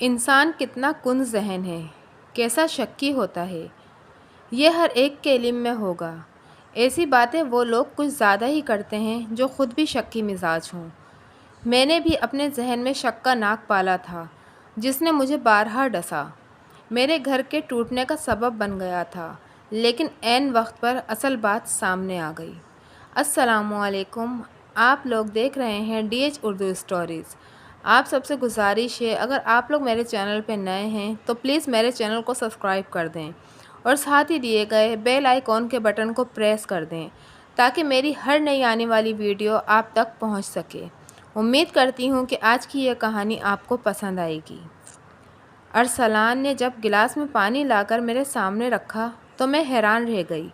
انسان کتنا کن ذہن ہے، کیسا شکی ہوتا ہے، یہ ہر ایک کے علم میں ہوگا۔ ایسی باتیں وہ لوگ کچھ زیادہ ہی کرتے ہیں جو خود بھی شکی مزاج ہوں۔ میں نے بھی اپنے ذہن میں شک کا ناگ پالا تھا جس نے مجھے بارہا ڈسا، میرے گھر کے ٹوٹنے کا سبب بن گیا تھا، لیکن عین وقت پر اصل بات سامنے آ گئی۔ السلام علیکم، آپ لوگ دیکھ رہے ہیں DH اردو اسٹوریز۔ آپ سب سے گزارش ہے، اگر آپ لوگ میرے چینل پہ نئے ہیں تو پلیز میرے چینل کو سبسکرائب کر دیں اور ساتھ ہی دیے گئے بیل آئیکن کے بٹن کو پریس کر دیں تاکہ میری ہر نئی آنے والی ویڈیو آپ تک پہنچ سکے۔ امید کرتی ہوں کہ آج کی یہ کہانی آپ کو پسند آئے گی۔ ارسلان نے جب گلاس میں پانی لا کر میرے سامنے رکھا تو میں حیران رہ گئی۔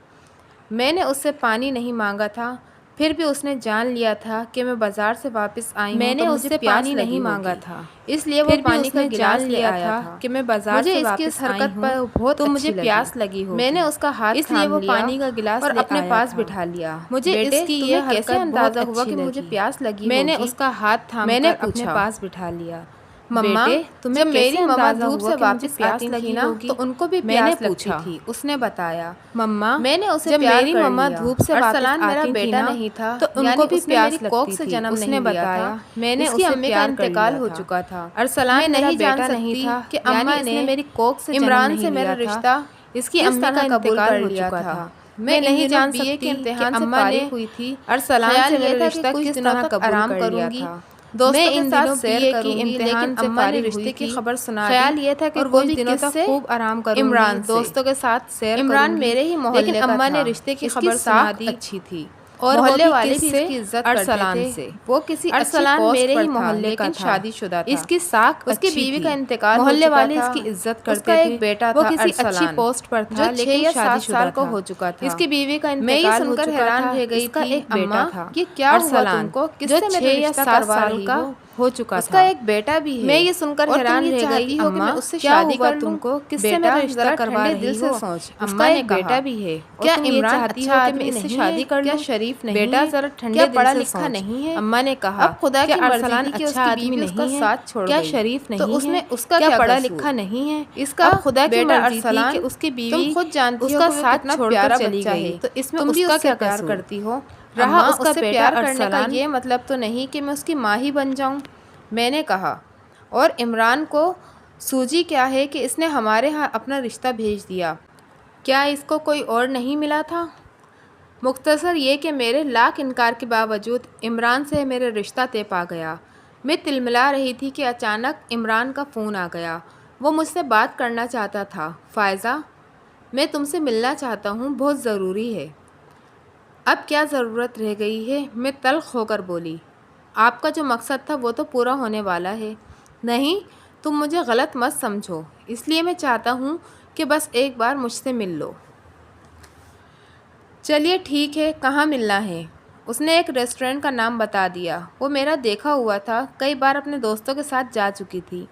میں نے اس سے پانی نہیں مانگا تھا، پھر بھی اس نے جان لیا تھا کہ میں بازار سے واپس آئی ہوں۔ میں نے اس سے پانی نہیں مانگا تھا، اس لیے وہ پانی کا گلاس لے آیا تھا کہ میں بازار سے واپس آئی ہوں تو مجھے پیاس لگی ہوگی۔ میں نے اس کا ہاتھ تھام لیا اور اپنے پاس بٹھا لیا۔ مجھے اس کی یہ کیسے اندازہ ہوا کہ مجھے پیاس لگی ہوگی؟ میں نے اس کا ہاتھ تھام کر اپنے پاس بٹھا لیا۔ مما، تمہیں میری مما دھوپ سے واپس پیاس لگی نا تو ان کو بھی پیاس لگتی تھی، اس نے بتایا۔ مما، میں نے اسے پیار کر لیا۔ مما دھوپ سے واپس میرا بیٹا نہیں تھا تو ان کو بھی پیاس لگتی تھی، اس نے بتایا۔ میں نے اس کی امی کا انتقال ہو چکا تھا۔ ارسلان نہیں جان سکتی کہ اماں نے میری کوکھ سے عمران سے میرا رشتہ اس کی امی کا انتقال ہو چکا تھا۔ میں نہیں جان سکتی کہ اماں نے ہوئی تھی ارسلان سے میرا رشتہ کس طرح آرام کروں گی۔ میں ان دنوں BA کی امتحان سے فارغ ہوئی تھی، خیال یہ تھا کہ کچھ دنوں تک خوب آرام کروں گی، دوستوں کے ساتھ سیر کروں گی۔ عمران میرے ہی محلے کا تھا، اماں نے رشتے کی خبر سنا دی، اچھی تھی اور محلے والے بھی اس کی عزت کرتے تھے۔ وہ کسی ارسلان میرے ہی محلے کا تھا، شادی شدہ تھا، اس کی ساکھ اس کی بیوی کا انتقال ہو چکا تھا، محلے والے اس کی عزت کرتے تھے۔ اس کا ایک بیٹا تھا، وہ کسی اچھی پوسٹ پر تھا لیکن 6 یا 7 سال کو ہو چکا تھا، اس کی بیوی کا انتقال ہو چکا تھا، اس کا ایک بیٹا تھا، یہ کیا ہوا تم کو، کس سے میرا رشتہ کروا رہی ہو؟ ہو چکا تھا، اس کا ایک بیٹا بھی ہے۔ میں یہ سن کر حیران رہ گئی، اماں اس سے شادی کر تم کو کس سے میرا رشتہ کروا رہی ہو؟ اماں نے کہا، بیٹا بھی ہے، کیا عمران چاہتی ہو کہ میں اس سے شادی کر لوں؟ کیا شریف نہیں ہے؟ بیٹا ذرا ٹھنڈے دل سے سوچ، نہیں ہے؟ اماں نے کہا، اب خدا کی مرضی تھی کہ اس کی بیوی اس کا ساتھ چھوڑ گئی، کیا شریف نہیں ہے؟ تو اس میں اس کا کیا پڑھا لکھا نہیں ہے؟ اس کا خدا کی مرضی تھی کہ اس کی بیوی خود جانتی ہو اس کا ساتھ چھوڑ کر چلی گئی، تو اس میں اس کا کیا پیار کرتی ہو؟ رہا اس کا پیار کرنے کا یہ مطلب تو نہیں کہ میں اس کی ماں ہی بن جاؤں، میں نے کہا۔ اور عمران کو سوجی کیا ہے کہ اس نے ہمارے ہاں اپنا رشتہ بھیج دیا، کیا اس کو کوئی اور نہیں ملا تھا؟ مختصر یہ کہ میرے لاکھ انکار کے باوجود عمران سے میرا رشتہ طے پا گیا۔ میں تلملا رہی تھی کہ اچانک عمران کا فون آ گیا۔ وہ مجھ سے بات کرنا چاہتا تھا۔ فائزہ، میں تم سے ملنا چاہتا ہوں، بہت ضروری ہے۔ اب کیا ضرورت رہ گئی ہے؟ میں تلخ ہو کر بولی۔ آپ کا جو مقصد تھا وہ تو پورا ہونے والا ہے۔ نہیں، تم مجھے غلط مت سمجھو، اس لیے میں چاہتا ہوں کہ بس ایک بار مجھ سے مل لو۔ چلیے ٹھیک ہے، کہاں ملنا ہے؟ اس نے ایک ریسٹورنٹ کا نام بتا دیا۔ وہ میرا دیکھا ہوا تھا، کئی بار اپنے دوستوں کے ساتھ جا چکی تھی۔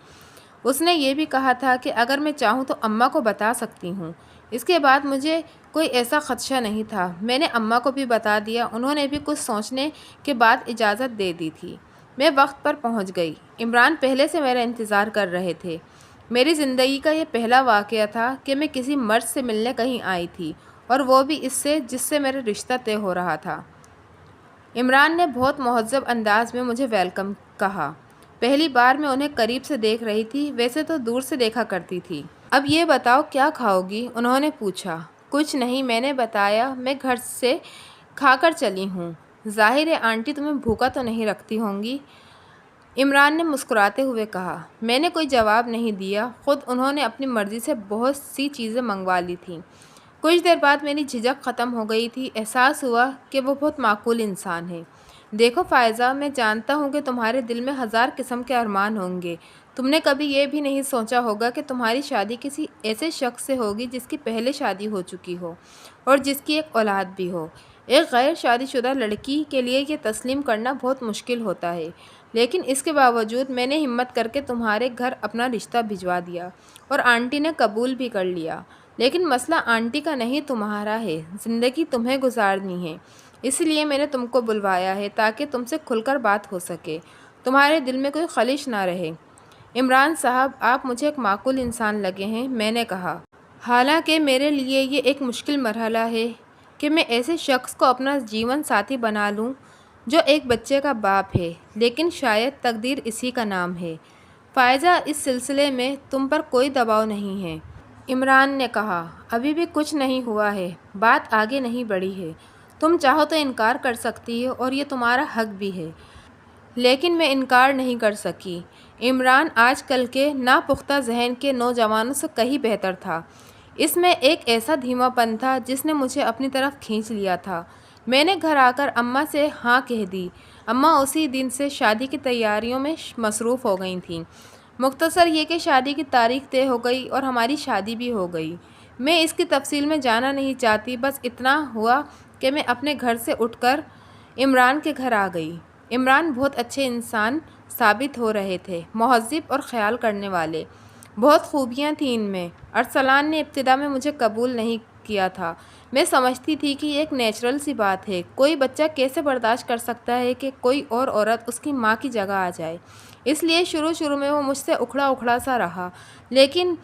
اس نے یہ بھی کہا تھا کہ اگر میں چاہوں تو اماں کو بتا سکتی ہوں۔ اس کے بعد مجھے کوئی ایسا خدشہ نہیں تھا۔ میں نے اماں کو بھی بتا دیا، انہوں نے بھی کچھ سوچنے کے بعد اجازت دے دی تھی۔ میں وقت پر پہنچ گئی۔ عمران پہلے سے میرا انتظار کر رہے تھے۔ میری زندگی کا یہ پہلا واقعہ تھا کہ میں کسی مرد سے ملنے کہیں آئی تھی، اور وہ بھی اس سے جس سے میرا رشتہ طے ہو رہا تھا۔ عمران نے بہت مہذب انداز میں مجھے ویلکم کہا۔ پہلی بار میں انہیں قریب سے دیکھ رہی تھی، ویسے تو دور سے دیکھا کرتی تھی۔ اب یہ بتاؤ کیا کھاؤ گی؟ انہوں نے پوچھا۔ کچھ نہیں، میں نے بتایا، میں گھر سے کھا کر چلی ہوں۔ ظاہر ہے آنٹی تمہیں بھوکا تو نہیں رکھتی ہوں گی، عمران نے مسکراتے ہوئے کہا۔ میں نے کوئی جواب نہیں دیا، خود انہوں نے اپنی مرضی سے بہت سی چیزیں منگوا لی تھیں۔ کچھ دیر بعد میری جھجک ختم ہو گئی تھی، احساس ہوا کہ وہ بہت معقول انسان ہے۔ دیکھو فائزہ، میں جانتا ہوں کہ تمہارے دل میں 1000 قسم کے ارمان ہوں گے۔ تم نے کبھی یہ بھی نہیں سوچا ہوگا کہ تمہاری شادی کسی ایسے شخص سے ہوگی جس کی پہلے شادی ہو چکی ہو اور جس کی ایک اولاد بھی ہو۔ ایک غیر شادی شدہ لڑکی کے لیے یہ تسلیم کرنا بہت مشکل ہوتا ہے، لیکن اس کے باوجود میں نے ہمت کر کے تمہارے گھر اپنا رشتہ بھجوا دیا اور آنٹی نے قبول بھی کر لیا۔ لیکن مسئلہ آنٹی کا نہیں، تمہارا ہے۔ زندگی تمہیں گزارنی ہے، اس لیے میں نے تم کو بلوایا ہے تاکہ تم سے کھل کر بات ہو سکے، تمہارے دل میں کوئی خلش نہ رہے۔ عمران صاحب، آپ مجھے ایک معقول انسان لگے ہیں، میں نے کہا۔ حالانکہ میرے لیے یہ ایک مشکل مرحلہ ہے کہ میں ایسے شخص کو اپنا جیون ساتھی بنا لوں جو ایک بچے کا باپ ہے، لیکن شاید تقدیر اسی کا نام ہے۔ فائزہ، اس سلسلے میں تم پر کوئی دباؤ نہیں ہے، عمران نے کہا۔ ابھی بھی کچھ نہیں ہوا ہے، بات آگے نہیں بڑھی ہے۔ تم چاہو تو انکار کر سکتی ہو اور یہ تمہارا حق بھی ہے، لیکن میں انکار نہیں کر سکی۔ عمران آج کل کے ناپختہ ذہن کے نوجوانوں سے کہیں بہتر تھا۔ اس میں ایک ایسا دھیما پن تھا جس نے مجھے اپنی طرف کھینچ لیا تھا۔ میں نے گھر آ کر اماں سے ہاں کہہ دی۔ اماں اسی دن سے شادی کی تیاریوں میں مصروف ہو گئی تھیں۔ مختصر یہ کہ شادی کی تاریخ طے ہو گئی اور ہماری شادی بھی ہو گئی۔ میں اس کی تفصیل میں جانا نہیں چاہتی، بس اتنا ہوا کہ میں اپنے گھر سے اٹھ کر عمران کے گھر آ گئی۔ عمران بہت اچھے انسان ثابت ہو رہے تھے، مہذب اور خیال کرنے والے۔ بہت خوبیاں تھیں ان میں۔ ارسلان نے ابتدا میں مجھے قبول نہیں کیا تھا۔ میں سمجھتی تھی کہ یہ ایک نیچرل سی بات ہے۔ کوئی بچہ کیسے برداشت کر سکتا ہے کہ کوئی اور عورت اس کی ماں کی جگہ آ جائے؟ اس لیے شروع میں وہ مجھ سے اکھڑا اکھڑا سا رہا، لیکن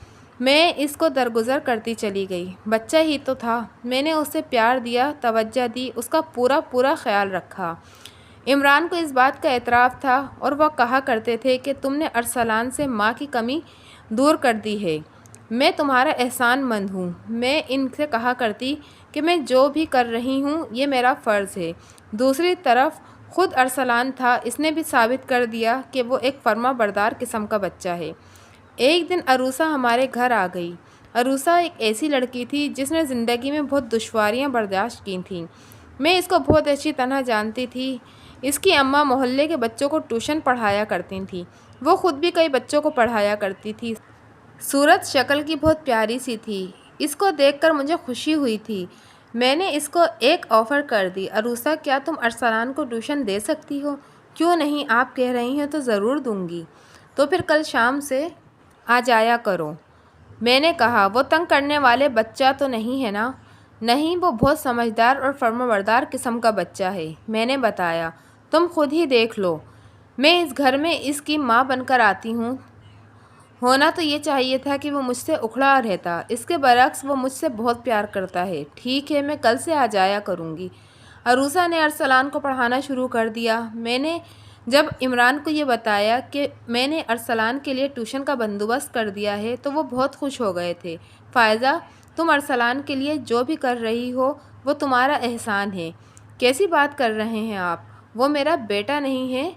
میں اس کو درگزر کرتی چلی گئی۔ بچہ ہی تو تھا، میں نے اسے پیار دیا، توجہ دی، اس کا پورا خیال رکھا۔ عمران کو اس بات کا اعتراف تھا اور وہ کہا کرتے تھے کہ تم نے ارسلان سے ماں کی کمی دور کر دی ہے۔ میں تمہارا احسان مند ہوں۔ میں ان سے کہا کرتی کہ میں جو بھی کر رہی ہوں یہ میرا فرض ہے۔ دوسری طرف خود ارسلان تھا، اس نے بھی ثابت کر دیا کہ وہ ایک فرما بردار قسم کا بچہ ہے۔ ایک دن عروسہ ہمارے گھر آ گئی۔ عروسہ ایک ایسی لڑکی تھی جس نے زندگی میں بہت دشواریاں برداشت کی تھیں۔ میں اس کو بہت اچھی طرح جانتی تھی۔ اس کی اماں محلے کے بچوں کو ٹیوشن پڑھایا کرتی تھیں، وہ خود بھی کئی بچوں کو پڑھایا کرتی تھی۔ صورت شکل کی بہت پیاری سی تھی۔ اس کو دیکھ کر مجھے خوشی ہوئی تھی۔ میں نے اس کو ایک آفر کر دی، عروسہ کیا تم ارسلان کو ٹیوشن دے سکتی ہو؟ کیوں نہیں، آپ کہہ رہی ہیں تو ضرور دوں گی۔ تو پھر کل شام سے آ جایا کرو۔ میں نے کہا، وہ تنگ کرنے والے بچہ تو نہیں ہے نا؟ نہیں، وہ بہت سمجھدار اور فرمانبردار قسم کا بچہ ہے، میں نے بتایا۔ تم خود ہی دیکھ لو، میں اس گھر میں اس کی ماں بن کر آتی ہوں۔ ہونا تو یہ چاہیے تھا کہ وہ مجھ سے اکھڑا رہتا، اس کے برعکس وہ مجھ سے بہت پیار کرتا ہے۔ ٹھیک ہے، میں کل سے آ جایا کروں گی۔ عروسہ نے ارسلان کو پڑھانا شروع کر دیا۔ میں نے جب عمران کو یہ بتایا کہ میں نے ارسلان کے لیے ٹیوشن کا بندوبست کر دیا ہے تو وہ بہت خوش ہو گئے تھے۔ فائزہ، تم ارسلان کے لیے جو بھی کر رہی ہو وہ تمہارا احسان ہے۔ کیسی بات کر رہے ہیں آپ؟ وہ میرا بیٹا نہیں ہے؟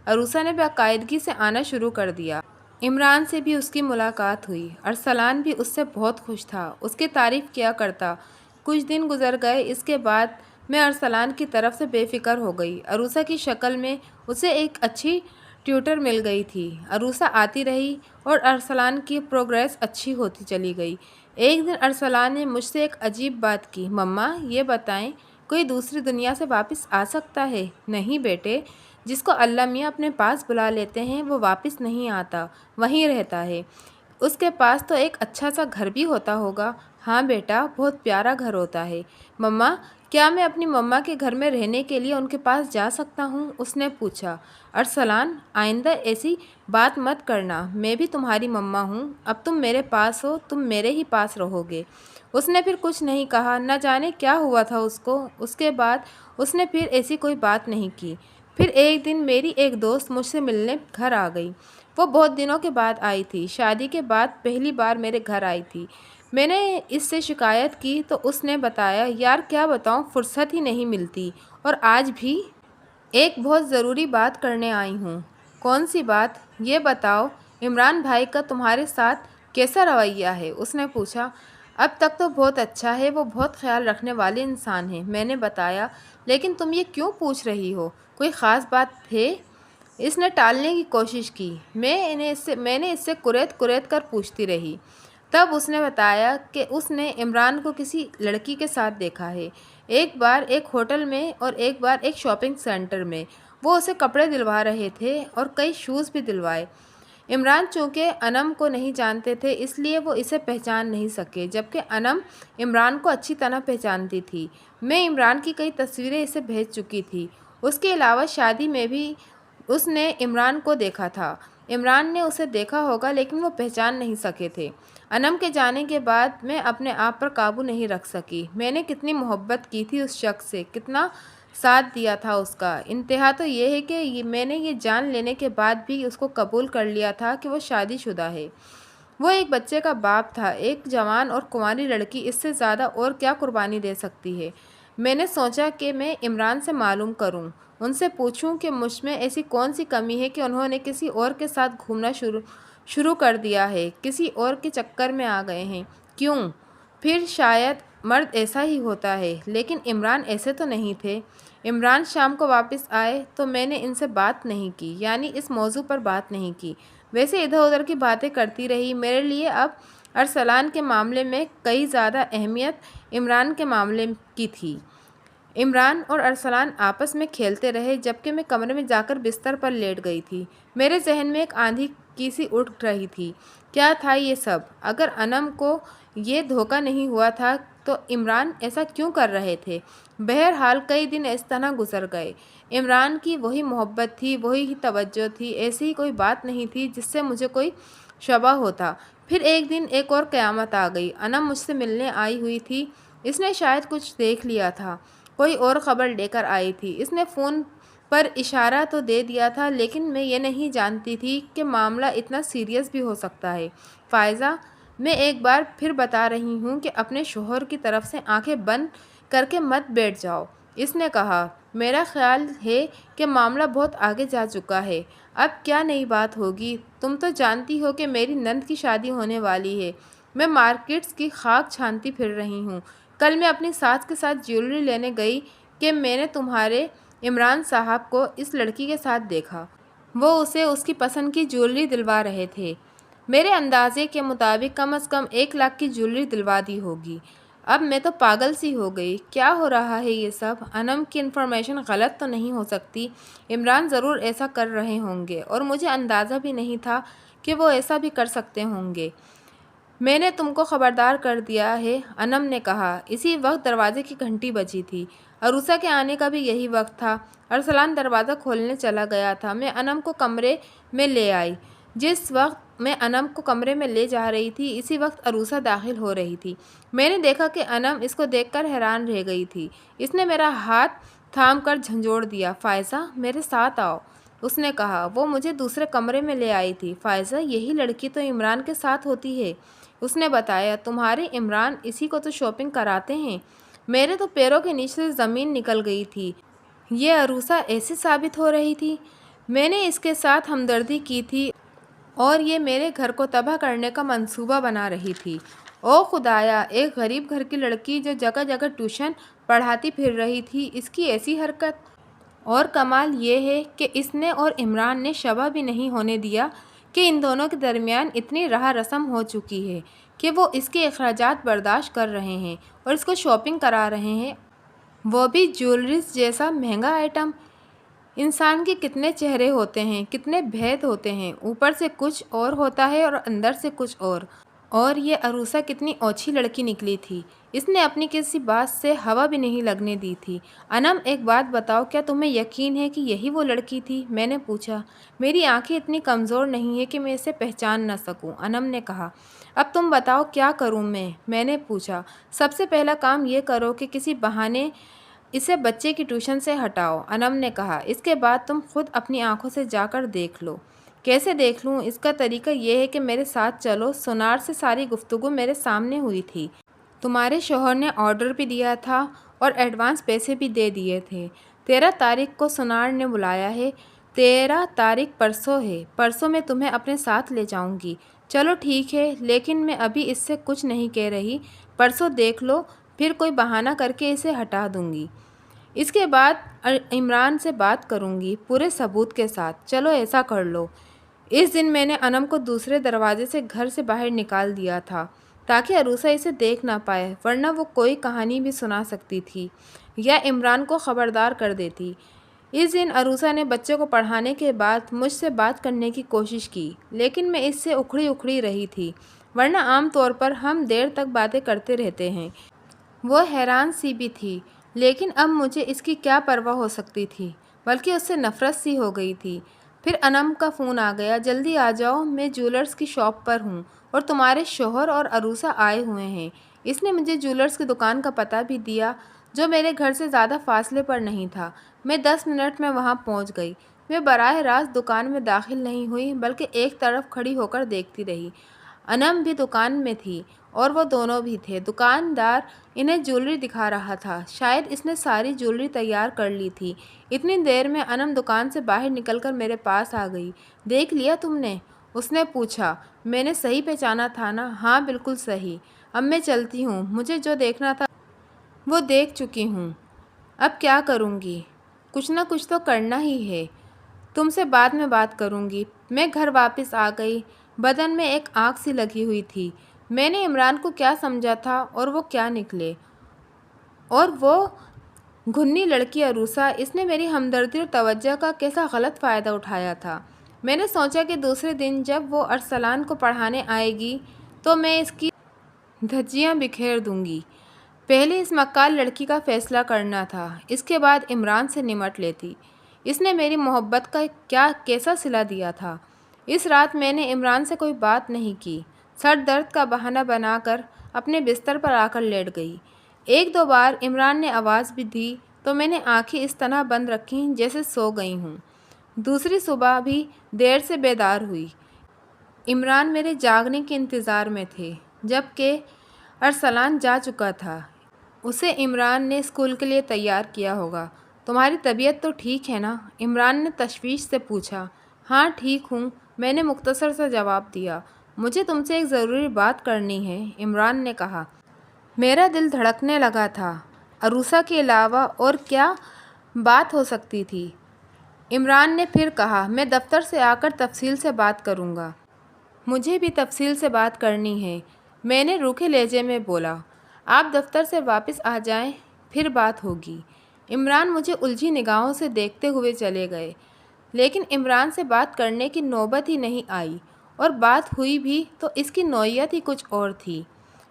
عروسہ نے باقاعدگی سے آنا شروع کر دیا۔ عمران سے بھی اس کی ملاقات ہوئی۔ ارسلان بھی اس سے بہت خوش تھا، اس کی تعریف کیا کرتا۔ کچھ دن گزر گئے، اس کے بعد میں ارسلان کی طرف سے بے فکر ہو گئی۔ عروسہ کی شکل میں اسے ایک اچھی ٹیوٹر مل گئی تھی۔ عروسہ آتی رہی اور ارسلان کی پروگریس اچھی ہوتی چلی گئی۔ ایک دن ارسلان نے مجھ سے ایک عجیب بات کی، مما یہ بتائیں، کوئی دوسری دنیا سے واپس آ سکتا ہے؟ نہیں بیٹے، جس کو اللہ میاں اپنے پاس بلا لیتے ہیں وہ واپس نہیں آتا، وہیں رہتا ہے۔ اس کے پاس تو ایک اچھا سا گھر بھی ہوتا ہوگا۔ ہاں بیٹا، بہت پیارا گھر ہوتا ہے۔ مما، کیا میں اپنی مما کے گھر میں رہنے کے لیے ان کے پاس جا سکتا ہوں؟ اس نے پوچھا۔ ارسلان، آئندہ ایسی بات مت کرنا، میں بھی تمہاری مما ہوں، اب تم میرے پاس ہو، تم میرے ہی پاس رہو گے۔ اس نے پھر کچھ نہیں کہا، نہ جانے کیا ہوا تھا اس کو۔ اس کے بعد اس نے پھر ایسی کوئی بات نہیں کی۔ پھر ایک دن میری ایک دوست مجھ سے ملنے گھر آ گئی۔ وہ بہت دنوں کے بعد آئی تھی، شادی کے بعد پہلی بار میرے گھر آئی تھی۔ میں نے اس سے شکایت کی تو اس نے بتایا، یار کیا بتاؤں، فرصت ہی نہیں ملتی، اور آج بھی ایک بہت ضروری بات کرنے آئی ہوں۔ کون سی بات؟ یہ بتاؤ، عمران بھائی کا تمہارے ساتھ کیسا رویہ ہے؟ اس نے پوچھا۔ اب تک تو بہت اچھا ہے، وہ بہت خیال رکھنے والے انسان ہیں، میں نے بتایا۔ لیکن تم یہ کیوں پوچھ رہی ہو؟ کوئی خاص بات ہے؟ اس نے ٹالنے کی کوشش کی۔ میں نے اس سے کریت کر پوچھتی رہی۔ تب اس نے بتایا کہ اس نے عمران کو کسی لڑکی کے ساتھ دیکھا ہے، ایک بار ایک ہوٹل میں اور ایک بار ایک شاپنگ سینٹر میں۔ وہ اسے کپڑے دلوا رہے تھے اور کئی شوز بھی دلوائے۔ عمران چونکہ انم کو نہیں جانتے تھے اس لیے وہ اسے پہچان نہیں سکے، جبکہ انم عمران کو اچھی طرح پہچانتی تھی۔ میں عمران کی کئی تصویریں اسے بھیج چکی تھی۔ اس کے علاوہ شادی میں بھی اس نے عمران کو دیکھا تھا۔ عمران نے اسے دیکھا ہوگا لیکن وہ پہچان نہیں سکے تھے۔ انم کے جانے کے بعد میں اپنے آپ پر قابو نہیں رکھ سکی۔ میں نے کتنی محبت کی تھی اس شخص سے، کتنا ساتھ دیا تھا اس کا۔ انتہا تو یہ ہے کہ میں نے یہ جان لینے کے بعد بھی اس کو قبول کر لیا تھا کہ وہ شادی شدہ ہے۔ وہ ایک بچے کا باپ تھا۔ ایک جوان اور کنواری لڑکی اس سے زیادہ اور کیا قربانی دے سکتی ہے؟ میں نے سوچا کہ میں عمران سے معلوم کروں، ان سے پوچھوں کہ مجھ میں ایسی کون سی کمی ہے کہ انہوں نے کسی اور کے ساتھ گھومنا شروع کر دیا ہے، کسی اور کے چکر میں آ گئے ہیں۔ کیوں؟ پھر شاید مرد ایسا ہی ہوتا ہے، لیکن عمران ایسے تو نہیں تھے۔ عمران شام کو واپس آئے تو میں نے ان سے بات نہیں کی، یعنی اس موضوع پر بات نہیں کی۔ ویسے ادھر ادھر کی باتیں کرتی رہی۔ میرے لیے اب ارسلان کے معاملے میں کئی زیادہ اہمیت عمران کے معاملے کی تھی۔ عمران اور ارسلان آپس میں کھیلتے رہے جبکہ میں کمرے میں جا کر بستر پر لیٹ گئی تھی۔ میرے ذہن میں ایک آندھی کی سی اٹھ رہی تھی۔ کیا تھا یہ سب؟ اگر انم کو یہ دھوکہ نہیں ہوا تھا تو عمران ایسا کیوں کر رہے تھے؟ بہرحال کئی دن اس طرح گزر گئے۔ عمران کی وہی محبت تھی، وہی توجہ تھی، ایسی ہی کوئی بات نہیں تھی جس سے مجھے کوئی شبہ ہوتا۔ پھر ایک دن ایک اور قیامت آ گئی۔ انم مجھ سے ملنے آئی ہوئی تھی۔ اس نے شاید کچھ دیکھ لیا تھا، کوئی اور خبر لے کر آئی تھی۔ اس نے فون پر اشارہ تو دے دیا تھا، لیکن میں یہ نہیں جانتی تھی کہ معاملہ اتنا سیریس بھی ہو سکتا ہے۔ فائزہ، میں ایک بار پھر بتا رہی ہوں کہ اپنے شوہر کی طرف سے آنکھیں بند کر کے مت بیٹھ جاؤ، اس نے کہا۔ میرا خیال ہے کہ معاملہ بہت آگے جا چکا ہے۔ اب کیا نئی بات ہوگی؟ تم تو جانتی ہو کہ میری نند کی شادی ہونے والی ہے۔ میں مارکیٹس کی خاک چھانتی پھر رہی ہوں۔ کل میں اپنی ساس کے ساتھ جیولری لینے گئی کہ میں نے تمہارے عمران صاحب کو اس لڑکی کے ساتھ دیکھا۔ وہ اسے اس کی پسند کی جیولری دلوا رہے تھے۔ میرے اندازے کے مطابق کم از کم 1 لاکھ کی جیولری دلوا دی ہوگی۔ اب میں تو پاگل سی ہو گئی۔ کیا ہو رہا ہے یہ سب؟ انم کی انفارمیشن غلط تو نہیں ہو سکتی؟ عمران ضرور ایسا کر رہے ہوں گے اور مجھے اندازہ بھی نہیں تھا کہ وہ ایسا بھی کر سکتے ہوں گے۔ میں نے تم کو خبردار کر دیا ہے، انم نے کہا۔ اسی وقت دروازے کی گھنٹی بجی تھی۔ عروسہ کے آنے کا بھی یہی وقت تھا۔ ارسلان دروازہ کھولنے چلا گیا تھا۔ میں انم کو کمرے میں لے آئی۔ جس وقت میں انم کو کمرے میں لے جا رہی تھی اسی وقت عروسہ داخل ہو رہی تھی۔ میں نے دیکھا کہ انم اس کو دیکھ کر حیران رہ گئی تھی۔ اس نے میرا ہاتھ تھام کر جھنجھوڑ دیا۔ فائزہ، میرے ساتھ آؤ، اس نے کہا۔ وہ مجھے دوسرے کمرے میں لے آئی تھی۔ فائزہ، یہی لڑکی تو عمران کے ساتھ ہوتی ہے، اس نے بتایا۔ تمہارے عمران اسی کو تو شاپنگ کراتے ہیں۔ میرے تو پیروں کے نیچے سے زمین نکل گئی تھی۔ یہ عروسہ ایسی ثابت ہو رہی تھی۔ میں نے اس کے ساتھ ہمدردی کی تھی اور یہ میرے گھر کو تباہ کرنے کا منصوبہ بنا رہی تھی۔ او خدایا، ایک غریب گھر کی لڑکی جو جگہ جگہ ٹیوشن پڑھاتی پھر رہی تھی، اس کی ایسی حرکت! اور کمال یہ ہے کہ اس نے اور عمران نے شبہ بھی نہیں ہونے دیا کہ ان دونوں کے درمیان اتنی رہا رسم ہو چکی ہے کہ وہ اس کے اخراجات برداشت کر رہے ہیں اور اس کو شاپنگ کرا رہے ہیں، وہ بھی جیولریز جیسا مہنگا آئٹم۔ انسان کے کتنے چہرے ہوتے ہیں، کتنے بھید ہوتے ہیں، اوپر سے کچھ اور ہوتا ہے اور اندر سے کچھ اور یہ عروسہ کتنی اوچھی لڑکی نکلی تھی۔ اس نے اپنی کسی بات سے ہوا بھی نہیں لگنے دی تھی۔ انم، ایک بات بتاؤ، کیا تمہیں یقین ہے کہ یہی وہ لڑکی تھی؟ میں نے پوچھا۔ میری آنکھیں اتنی کمزور نہیں ہیں کہ میں اسے پہچان نہ سکوں، انم نے کہا۔ اب تم بتاؤ کیا کروں میں نے پوچھا۔ سب سے پہلا کام یہ کرو کہ کسی بہانے اسے بچے کی ٹیوشن سے ہٹاؤ، انم نے کہا۔ اس کے بعد تم خود اپنی آنکھوں سے جا کر دیکھ لو۔ کیسے دیکھ لوں؟ اس کا طریقہ یہ ہے کہ میرے ساتھ چلو۔ سونار سے ساری گفتگو میرے سامنے ہوئی تھی۔ تمہارے شوہر نے آرڈر بھی دیا تھا اور ایڈوانس پیسے بھی دے دیے تھے۔ 13 تاریخ کو سونار نے بلایا ہے۔ 13 تاریخ پرسوں ہے۔ پرسوں میں تمہیں اپنے ساتھ لے جاؤں گی۔ چلو ٹھیک ہے، لیکن میں ابھی اس سے کچھ نہیں کہہ رہی۔ پرسوں دیکھ لو، پھر کوئی بہانہ کر کے اسے ہٹا دوں گی۔ اس کے بعد عمران سے بات کروں گی، پورے ثبوت کے ساتھ۔ چلو ایسا کر لو۔ اس دن میں نے انم کو دوسرے دروازے سے گھر سے باہر نکال دیا تھا تاکہ عروسہ اسے دیکھ نہ پائے، ورنہ وہ کوئی کہانی بھی سنا سکتی تھی یا عمران کو خبردار کر دیتی۔ اس دن عروسہ نے بچے کو پڑھانے کے بعد مجھ سے بات کرنے کی کوشش کی، لیکن میں اس سے اکھڑی رہی تھی، ورنہ عام طور پر ہم دیر تک باتیں کرتے رہتے ہیں۔ وہ حیران سی بھی تھی، لیکن اب مجھے اس کی کیا پرواہ ہو سکتی تھی، بلکہ اس سے نفرت سی ہو گئی تھی۔ پھر انم کا فون آ گیا، جلدی آ جاؤ، میں جیولرز کی شاپ پر ہوں اور تمہارے شوہر اور عروسہ آئے ہوئے ہیں۔ اس نے مجھے جیولرز کی دکان کا پتہ بھی دیا جو میرے گھر سے زیادہ فاصلے پر نہیں تھا۔ میں 10 منٹ میں وہاں پہنچ گئی۔ میں براہ راست دکان میں داخل نہیں ہوئی بلکہ ایک طرف کھڑی ہو کر دیکھتی رہی۔ انم بھی دکان میں تھی اور وہ دونوں بھی تھے۔ دکاندار انہیں جیولری دکھا رہا تھا، شاید اس نے ساری جیولری تیار کر لی تھی۔ اتنی دیر میں انم دکان سے باہر نکل کر میرے پاس آ گئی۔ دیکھ لیا تم نے؟ اس نے پوچھا۔ میں نے صحیح پہچانا تھا نا؟ ہاں بالکل صحیح۔ اب میں چلتی ہوں، مجھے جو دیکھنا تھا وہ دیکھ چکی ہوں۔ اب کیا کروں گی؟ کچھ نہ کچھ تو کرنا ہی ہے۔ تم سے بعد میں بات کروں گی۔ میں گھر واپس آ گئی۔ بدن میں ایک آگ سی لگی ہوئی تھی۔ میں نے عمران کو کیا سمجھا تھا اور وہ کیا نکلے؟ اور وہ گھنی لڑکی عروسہ، اس نے میری ہمدردی اور توجہ کا کیسا غلط فائدہ اٹھایا تھا۔ میں نے سوچا کہ دوسرے دن جب وہ ارسلان کو پڑھانے آئے گی تو میں اس کی دھجیاں بکھیر دوں گی۔ پہلے اس مکار لڑکی کا فیصلہ کرنا تھا، اس کے بعد عمران سے نمٹ لیتی۔ اس نے میری محبت کا کیسا صلہ دیا تھا۔ اس رات میں نے عمران سے کوئی بات نہیں کی، سر درد کا بہانہ بنا کر اپنے بستر پر آ کر لیٹ گئی۔ ایک دو بار عمران نے آواز بھی دی تو میں نے آنکھیں اس طرح بند رکھیں جیسے سو گئی ہوں۔ دوسری صبح بھی دیر سے بیدار ہوئی۔ عمران میرے جاگنے کے انتظار میں تھے جبکہ ارسلان جا چکا تھا۔ اسے عمران نے اسکول کے لیے تیار کیا ہوگا۔ تمہاری طبیعت تو ٹھیک ہے نا؟ عمران نے تشویش سے پوچھا۔ ہاں ٹھیک ہوں، میں نے مختصر سا جواب دیا۔ مجھے تم سے ایک ضروری بات کرنی ہے، عمران نے کہا۔ میرا دل دھڑکنے لگا تھا۔ عروسہ کے علاوہ اور کیا بات ہو سکتی تھی؟ عمران نے پھر کہا، میں دفتر سے آ کر تفصیل سے بات کروں گا۔ مجھے بھی تفصیل سے بات کرنی ہے، میں نے روکھے لہجے میں بولا۔ آپ دفتر سے واپس آ جائیں، پھر بات ہوگی۔ عمران مجھے الجھی نگاہوں سے دیکھتے ہوئے چلے گئے، لیکن عمران سے بات کرنے کی نوبت ہی نہیں آئی، اور بات ہوئی بھی تو اس کی نوعیت ہی کچھ اور تھی۔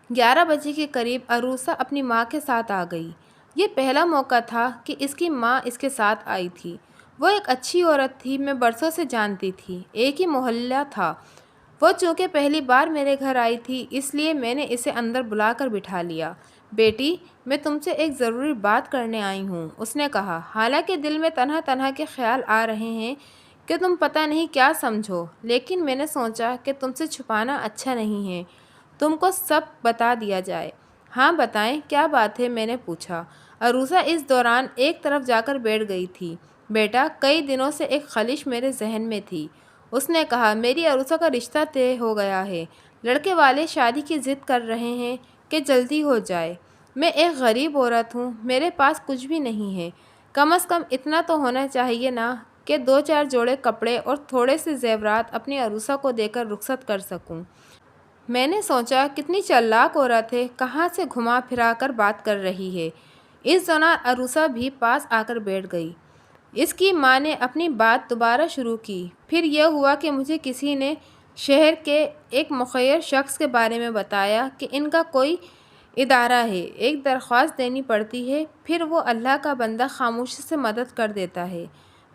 11 بجے کے قریب عروسہ اپنی ماں کے ساتھ آ گئی۔ یہ پہلا موقع تھا کہ اس کی ماں اس کے ساتھ آئی تھی۔ وہ ایک اچھی عورت تھی، میں برسوں سے جانتی تھی، ایک ہی محلہ تھا۔ وہ چونکہ پہلی بار میرے گھر آئی تھی اس لیے میں نے اسے اندر بلا کر بٹھا لیا۔ بیٹی، میں تم سے ایک ضروری بات کرنے آئی ہوں، اس نے کہا، حالانکہ دل میں تنہا تنہا کے خیال آ رہے ہیں کہ تم پتہ نہیں کیا سمجھو، لیکن میں نے سوچا کہ تم سے چھپانا اچھا نہیں ہے، تم کو سب بتا دیا جائے۔ ہاں بتائیں، کیا بات ہے؟ میں نے پوچھا۔ عروسہ اس دوران ایک طرف جا کر بیٹھ گئی تھی۔ بیٹا، کئی دنوں سے ایک خلش میرے ذہن میں تھی، اس نے کہا۔ میری عروسہ کا رشتہ طے ہو گیا ہے، لڑکے والے شادی کی ضد کر رہے ہیں کہ جلدی ہو جائے۔ میں ایک غریب عورت ہوں، میرے پاس کچھ بھی نہیں ہے، کم از کم اتنا تو ہونا چاہیے نا کہ 2-4 جوڑے کپڑے اور تھوڑے سے زیورات اپنی عروسہ کو دے کر رخصت کر سکوں۔ میں نے سوچا کتنی چالاک عورت ہے، کہاں سے گھما پھرا کر بات کر رہی ہے۔ اس دوران عروسہ بھی پاس آ کر بیٹھ گئی۔ اس کی ماں نے اپنی بات دوبارہ شروع کی۔ پھر یہ ہوا کہ مجھے کسی نے شہر کے ایک مخیر شخص کے بارے میں بتایا کہ ان کا کوئی ادارہ ہے، ایک درخواست دینی پڑتی ہے، پھر وہ اللہ کا بندہ خاموشی سے مدد کر دیتا ہے۔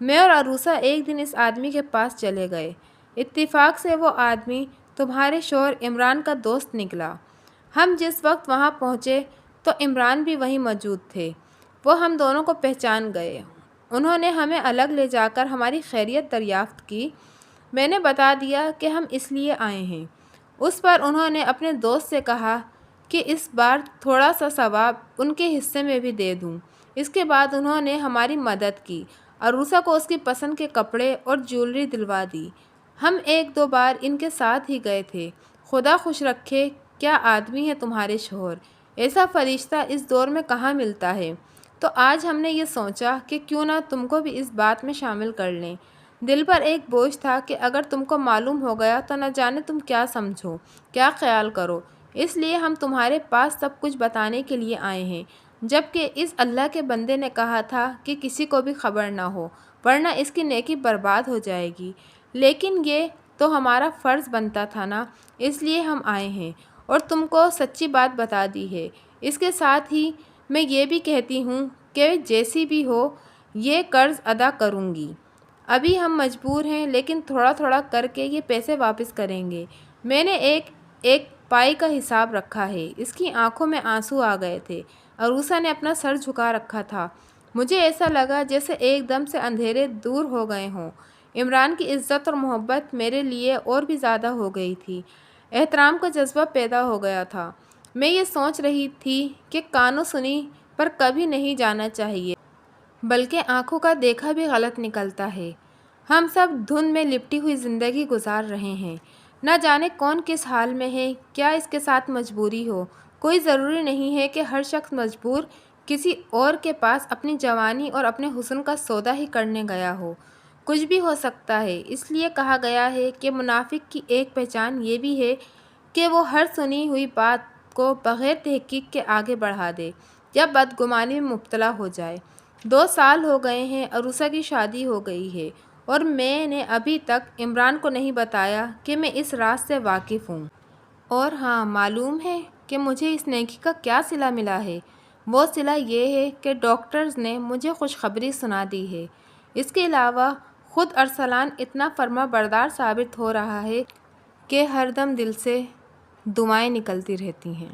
میں اور عروسہ ایک دن اس آدمی کے پاس چلے گئے۔ اتفاق سے وہ آدمی تمہارے شوہر عمران کا دوست نکلا۔ ہم جس وقت وہاں پہنچے تو عمران بھی وہیں موجود تھے۔ وہ ہم دونوں کو پہچان گئے۔ انہوں نے ہمیں الگ لے جا کر ہماری خیریت دریافت کی۔ میں نے بتا دیا کہ ہم اس لیے آئے ہیں۔ اس پر انہوں نے اپنے دوست سے کہا کہ اس بار تھوڑا سا ثواب ان کے حصے میں بھی دے دوں۔ اس کے بعد انہوں نے ہماری مدد کی، عروسہ کو اس کی پسند کے کپڑے اور جیولری دلوا دی۔ ہم ایک دو بار ان کے ساتھ ہی گئے تھے۔ خدا خوش رکھے، کیا آدمی ہے تمہارے شوہر، ایسا فرشتہ اس دور میں کہاں ملتا ہے۔ تو آج ہم نے یہ سوچا کہ کیوں نہ تم کو بھی اس بات میں شامل کر لیں۔ دل پر ایک بوجھ تھا کہ اگر تم کو معلوم ہو گیا تو نہ جانے تم کیا سمجھو، کیا خیال کرو، اس لیے ہم تمہارے پاس سب کچھ بتانے کے لیے آئے ہیں۔ جبکہ اس اللہ کے بندے نے کہا تھا کہ کسی کو بھی خبر نہ ہو ورنہ اس کی نیکی برباد ہو جائے گی، لیکن یہ تو ہمارا فرض بنتا تھا نا، اس لیے ہم آئے ہیں اور تم کو سچی بات بتا دی ہے۔ اس کے ساتھ ہی میں یہ بھی کہتی ہوں کہ جیسی بھی ہو یہ قرض ادا کروں گی۔ ابھی ہم مجبور ہیں، لیکن تھوڑا تھوڑا کر کے یہ پیسے واپس کریں گے۔ میں نے ایک پائی کا حساب رکھا ہے۔ اس کی آنکھوں میں آنسو آ گئے تھے۔ عروسہ نے اپنا سر جھکا رکھا تھا۔ مجھے ایسا لگا جیسے ایک دم سے اندھیرے دور ہو گئے ہوں۔ عمران کی عزت اور محبت میرے لیے اور بھی زیادہ ہو گئی تھی۔ احترام کا جذبہ پیدا ہو گیا تھا۔ میں یہ سوچ رہی تھی کہ کانوں سنی پر کبھی نہیں جانا چاہیے، بلکہ آنکھوں کا دیکھا بھی غلط نکلتا ہے۔ ہم سب دھند میں لپٹی ہوئی زندگی گزار رہے ہیں۔ نہ جانے کون کس حال میں ہے، کیا اس کے ساتھ مجبوری ہو۔ کوئی ضروری نہیں ہے کہ ہر شخص مجبور کسی اور کے پاس اپنی جوانی اور اپنے حسن کا سودا ہی کرنے گیا ہو۔ کچھ بھی ہو سکتا ہے۔ اس لیے کہا گیا ہے کہ منافق کی ایک پہچان یہ بھی ہے کہ وہ ہر سنی ہوئی بات کو بغیر تحقیق کے آگے بڑھا دے یا بدگمانی میں مبتلا ہو جائے۔ 2 سال ہو گئے ہیں، عروسہ کی شادی ہو گئی ہے، اور میں نے ابھی تک عمران کو نہیں بتایا کہ میں اس راز سے واقف ہوں۔ اور ہاں، معلوم ہے کہ مجھے اس نیکی کا کیا صلہ ملا ہے۔ وہ صلہ یہ ہے کہ ڈاکٹرز نے مجھے خوشخبری سنا دی ہے۔ اس کے علاوہ خود ارسلان اتنا فرما بردار ثابت ہو رہا ہے کہ ہر دم دل سے دعائیں نکلتی رہتی ہیں۔